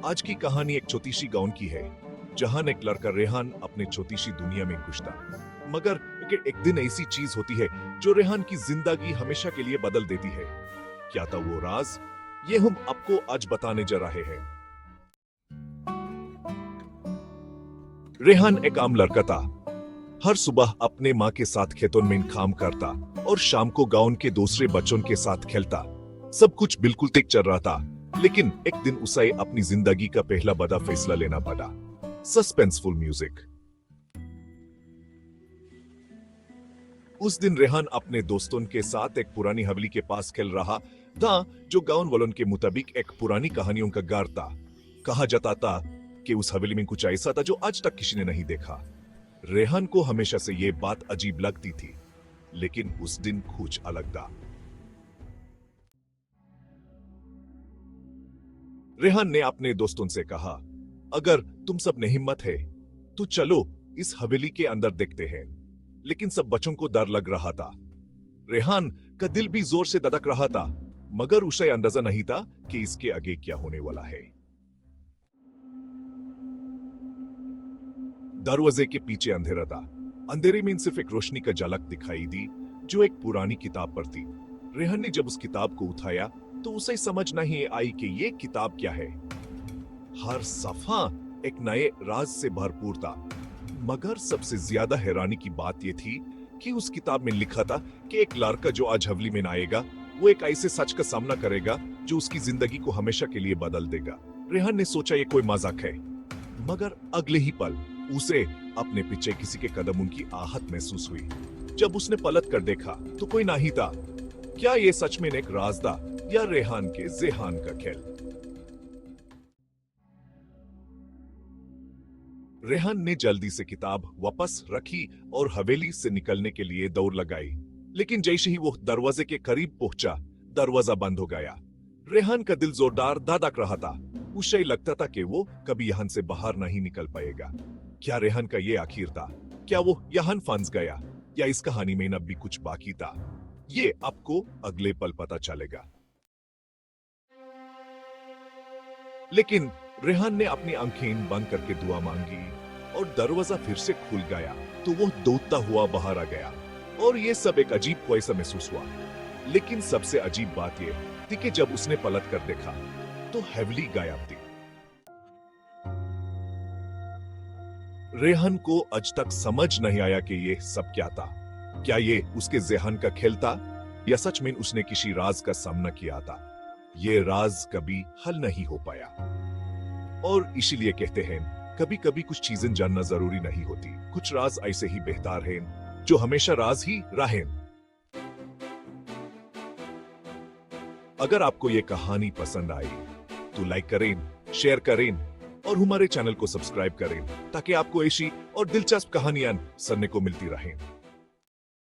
आज की कहानी एक छोटी सी गांव की है, जहां एक लड़का रेहान अपने छोटी सी दुनिया में घुसता। मगर एक दिन ऐसी चीज होती है जो रेहान की जिंदगी हमेशा के लिए बदल देती है। क्या था वो राज? ये हम आपको आज बताने जा रहे हैं। रेहान एक आम लड़का था। हर सुबह अपने माँ के साथ खेतों में काम करता और शाम को गांव के दूसरे बच्चों के साथ खेलता। सब कुछ बिल्कुल ठीक चल रहा था, लेकिन एक दिन उसे अपनी जिंदगी का पहला बड़ा फैसला लेना पड़ा। Suspenseful music. उस दिन रेहान अपने दोस्तों के साथ एक पुरानी हवेली के पास खेल रहा था, जो गांव वालों के मुताबिक एक पुरानी कहानियों का घर था। कहा जाता था कि उस हवेली में कुछ ऐसा था जो आज तक किसी ने नहीं देखा। रेहान को हमेशा से यह बात अजीब लगती थी, लेकिन उस दिन कुछ अलग था। रेहान ने अपने दोस्तों से कहा, अगर तुम सब में हिम्मत है तो चलो इस हवेली के अंदर देखते हैं। लेकिन सब बच्चों को डर लग रहा था। रेहान का दिल भी जोर से धड़क रहा था, मगर उसे अंदाजा नहीं था कि इसके आगे क्या होने वाला है। दरवाजे के पीछे अंधेरा था। अंधेरे में सिर्फ एक रोशनी का झलक दिखाई दी, जो एक पुरानी किताब पर थी। रेहान ने जब उस किताब को उठाया तो उसे समझ नहीं आई कि ये किताब क्या है। हर सफा एक नए राज से भरपूर था, मगर सबसे ज्यादा हैरानी की बात यह थी कि उस किताब में लिखा था कि एक लड़का जो आज हवेली में आएगा, वो एक ऐसे सच का सामना करेगा जो उसकी जिंदगी को हमेशा के लिए बदल देगा। रेहान ने सोचा ये कोई मजाक है, मगर अगले ही पल उसे अपने पीछे किसी के कदमों की आहट महसूस हुई। जब उसने पलट कर देखा तो कोई नहीं था। क्या ये सच में एक राज था या रेहान के ज़ेहान का खेल? रेहान ने जल्दी से किताब वापस रखी और हवेली से निकलने के लिए दौड़ लगाई। लेकिन जैसे ही वो दरवाजे के करीब पहुंचा, दरवाजा बंद हो गया। रेहान का दिल जोरदार धड़क रहा था। उसे लगता था कि वो कभी यहां से बाहर नहीं निकल पाएगा। क्या रेहान का ये आखिर था? क्या वो यहां फंस गया, या इस कहानी में अब भी कुछ बाकी था? ये आपको अगले पल पता चलेगा। लेकिन रेहान ने अपनी आंखें बंद करके दुआ मांगी और दरवाजा फिर से खुल गया तो वो दौड़ता हुआ बाहर आ गया। और ये सब एक अजीब ख्वाहिश महसूस हुआ। लेकिन सबसे अजीब बात यह थी कि जब उसने पलट कर देखा तो हवेली गायब थी। रेहान को आज तक समझ नहीं आया कि ये सब क्या था। क्या ये उसके ज़ेहन का खेल था, या सच में उसने किसी राज का सामना किया था? ये राज कभी हल नहीं हो पाया। और इसीलिए कहते हैं, कभी कभी कुछ चीजें जानना जरूरी नहीं होती। कुछ राज ऐसे ही बेहतर हैं जो हमेशा राज ही रहें। अगर आपको ये कहानी पसंद आई तो लाइक करें, शेयर करें और हमारे चैनल को सब्सक्राइब करें, ताकि आपको ऐसी और दिलचस्प कहानियां सुनने को मिलती रहें।